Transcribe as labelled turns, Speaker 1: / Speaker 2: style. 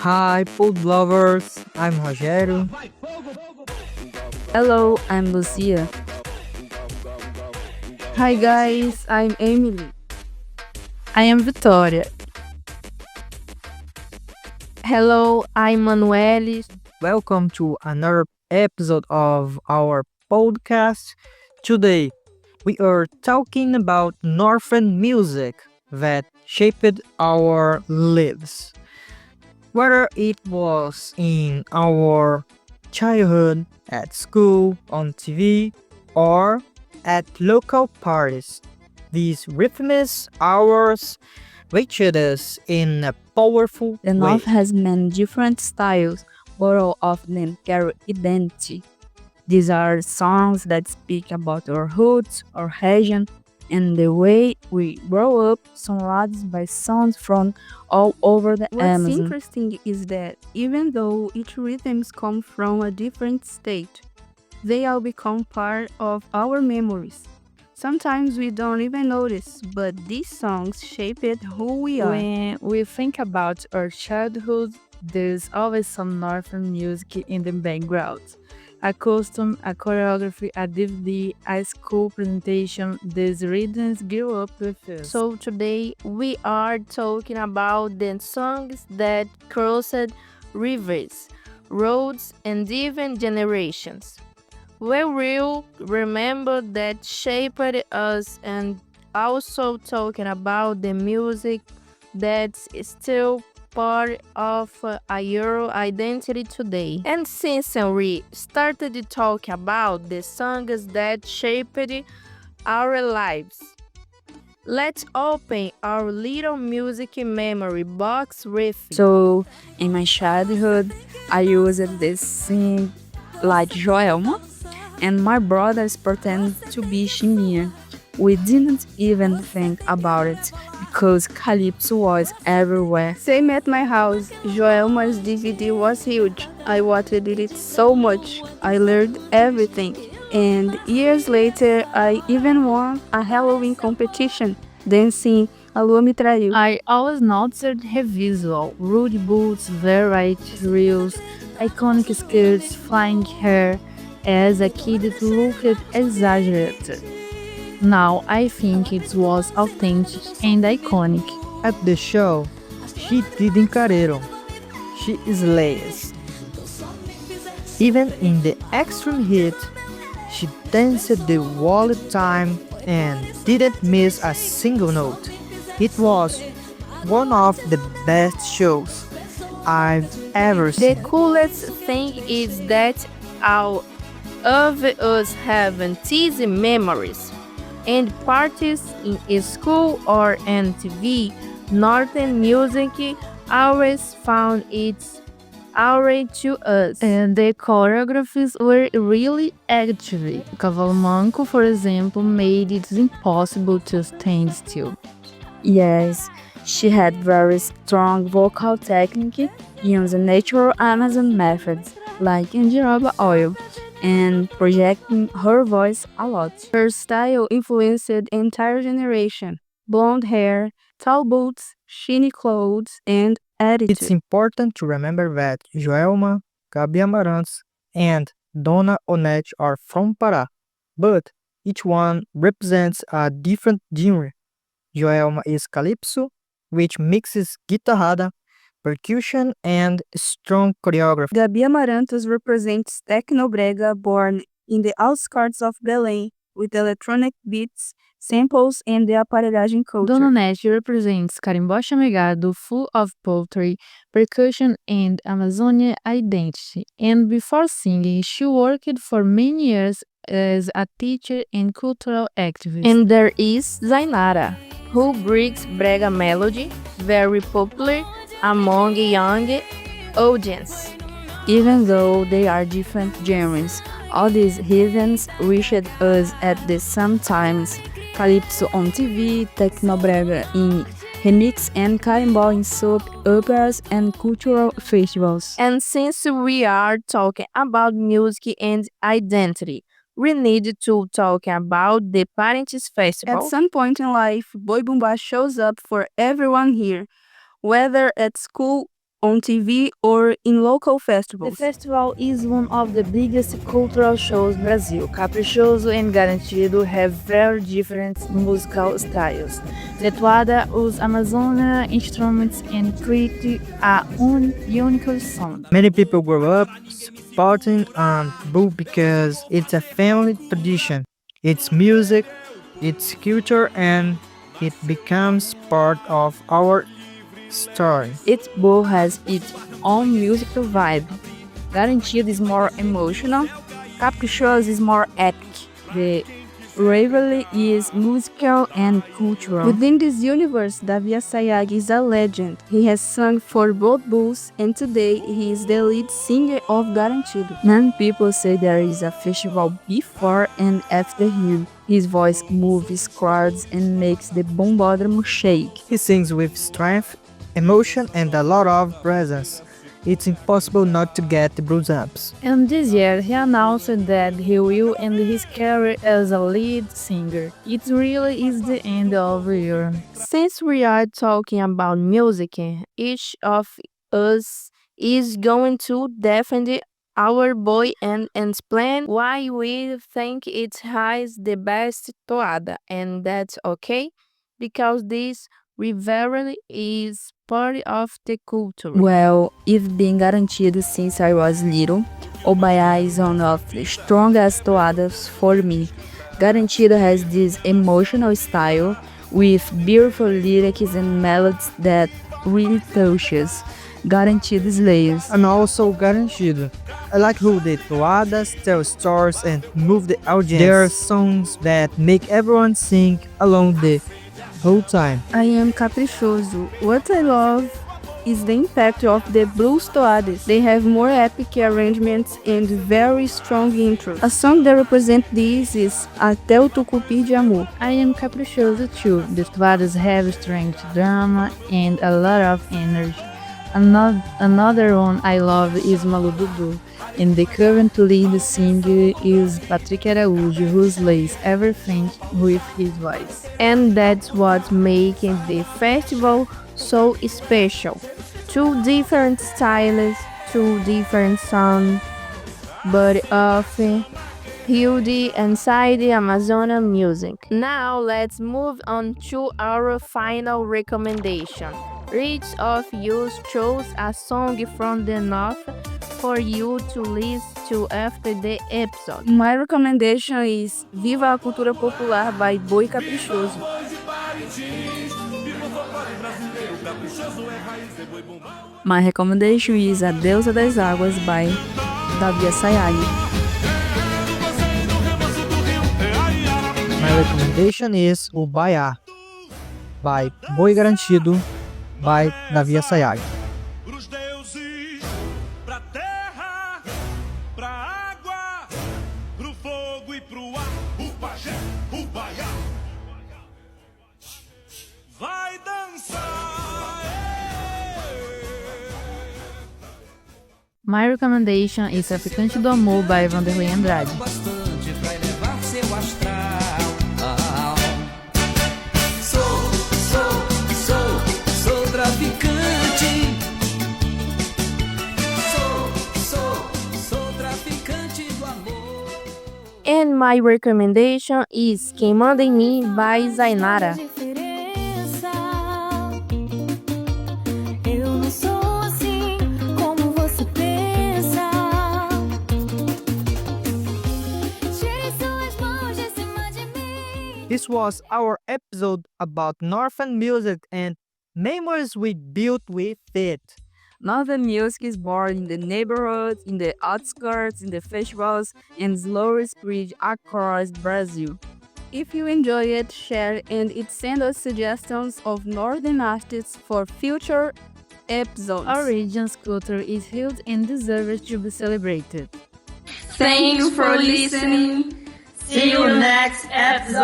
Speaker 1: Hi, food lovers. I'm Rogério.
Speaker 2: Hello, I'm Lucia.
Speaker 3: Hi guys, I'm Emily.
Speaker 4: I am Vitória.
Speaker 5: Hello, I'm Manoelle.
Speaker 1: Welcome to another episode of our podcast. Today, we are talking about Northern music that shaped our lives. Whether it was in our childhood, at school, on TV, or at local parties, these rhythms ours reached us in a powerful
Speaker 2: The
Speaker 1: way.
Speaker 2: North has many different styles, but all of them carry identity. These are songs that speak about our roots, our region, and the way we grow up, surrounded by sounds from all over the
Speaker 3: What's
Speaker 2: Amazon.
Speaker 3: interesting is that even though each rhythms come from a different state, they all become part of our memories. Sometimes we don't even notice, but these songs shaped who we are.
Speaker 4: When we think about our childhood, there's always some northern music in the background. A costume, a choreography, a DVD, a school presentation, these rhythms grew up with us.
Speaker 5: So today we are talking about the songs that crossed rivers, roads, and even generations. We will remember that shaped us and also talking about the music that's still part of our identity today. And since we started to talk about the songs that shaped our lives, let's open our little music memory box with
Speaker 2: So, in my childhood, I used this sing like Joelma, and my brothers pretended to be Shimia. We didn't even think about it because Calypso was everywhere.
Speaker 3: Same at my house. Joelma's DVD was huge. I watched it so much. I learned everything. And years later, I even won a Halloween competition dancing A Lua Me Traiu.
Speaker 4: I always noticed her visual, rude boots, varied reels, iconic skirts, flying hair. As a kid, it looked exaggerated. Now I think it was authentic and iconic.
Speaker 1: At the show, she did in Careiro. She slays. Even in the extreme heat, she danced the whole time and didn't miss a single note. It was one of the best shows I've ever
Speaker 5: the
Speaker 1: seen.
Speaker 5: coolest thing is that all of us have these memories and parties in school or on TV. Northern music always found its way to us.
Speaker 4: And the choreographies were really active. Cavalo Manco, for example, made it impossible to stand still.
Speaker 2: Yes, she had very strong vocal technique using natural Amazon methods like jojoba oil and projecting her voice a lot.
Speaker 3: Her style influenced the entire generation. Blonde hair, tall boots, shiny clothes, and attitude.
Speaker 1: It's important to remember that Joelma, Gabi Amarantos, and Dona Onete are from Pará, but each one represents a different genre. Joelma is calypso, which mixes guitarrada, percussion, and strong choreography.
Speaker 3: Gabi Amarantos represents Tecnobrega born in the outskirts of Belém with electronic beats, samples, and the aparelhagem culture.
Speaker 4: Dona Nete represents carimbó chamegado, full of poetry, percussion, and Amazonian identity. And before singing, she worked for many years as a teacher and cultural activist.
Speaker 5: And there is Zainara, who brings brega melody, very popular among young audience.
Speaker 2: Even though they are different genres, all these rhythms reached us at the same times. Calypso on TV, Tecnobrega in remix and carimbó in soap operas and cultural festivals.
Speaker 5: And since we are talking about music and identity, we need to talk about the Parentes Festival.
Speaker 3: At some point in life, Boi Bumbá shows up for everyone here, whether at school on TV or in local
Speaker 4: The
Speaker 3: festivals.
Speaker 4: festival is one of the biggest cultural shows in Brazil. Caprichoso and Garantido have very different musical styles. The toada uses Amazonian instruments and create a unique sound.
Speaker 1: Many people grow up supporting Boo because it's a family tradition. It's music, it's culture, and it becomes part of our story.
Speaker 2: Each bowl has its own musical vibe. Garantido is more emotional, Caprichoso is more epic. The rivalry is musical and cultural.
Speaker 3: Within this universe, Davia Sayag is a legend. He has sung for both bulls, and today he is the lead singer of Garantido.
Speaker 2: Many people say there is a festival before and after him. His voice moves crowds and makes the bombódromo shake.
Speaker 1: He sings with strength, emotion, and a lot of presence. It's impossible not to get the blues ups.
Speaker 4: And this year, he announced that he will end his career as a lead singer. It really is the end of the year.
Speaker 5: Since we are talking about music, each of us is going to defend our boy and explain why we think it has the best toada, and that's okay because this rivalry is part of the culture.
Speaker 2: Well, I've been Garantido since I was little. Obaiá is one of the strongest toadas for me. Garantido has this emotional style with beautiful lyrics and melodies that really touches. Garantido slays.
Speaker 1: And also Garantido. I like how the toadas tell stories and move the audience. There are songs that make everyone sing along the whole time.
Speaker 3: I am Caprichoso. What I love is the impact of the blues toadas. They have more epic arrangements and very strong intros. A song that represents this is Até o Tucupi de Amor.
Speaker 4: I am Caprichoso too. The toadas have strength, drama, and a lot of energy. Another one I love is Malu Dudu, and the current lead singer is Patrick Araújo, who slays everything with his voice.
Speaker 5: And that's what makes the festival so special. Two different styles, two different sounds, but often held inside the Amazonian music. Now let's move on to our final recommendation. Each of you chose a song from the north for you to listen to after the episode.
Speaker 3: My recommendation is Viva a Cultura Popular by Boi Caprichoso.
Speaker 2: My recommendation is A Deusa das Águas by Davia Sayag.
Speaker 1: My recommendation is Ubaiá by Boi Garantido by Luzia Célia.
Speaker 6: Pros deuses, pra terra, pra água, pro fogo e pro ar, o pajé, o baiá, vai dançar.
Speaker 4: My recommendation is Traficante do Amor by Vanderlei Andrade.
Speaker 7: Bastante pra elevar seu astral. Sou traficante. Sou traficante do amor.
Speaker 5: And my recommendation is Quem Manda em Mim by Zainara.
Speaker 8: Eu não sou assim como você pensa. Tire suas mãos de cima de mim.
Speaker 1: This was our episode about Northern music and memories we built with it.
Speaker 2: Northern music is born in the neighborhoods, in the outskirts, in the festivals, and slowly spread across Brazil.
Speaker 3: If you enjoy it, share and send us suggestions of northern artists for future episodes.
Speaker 4: Our region's culture is huge and deserves to be celebrated.
Speaker 9: Thanks for listening. See you next episode.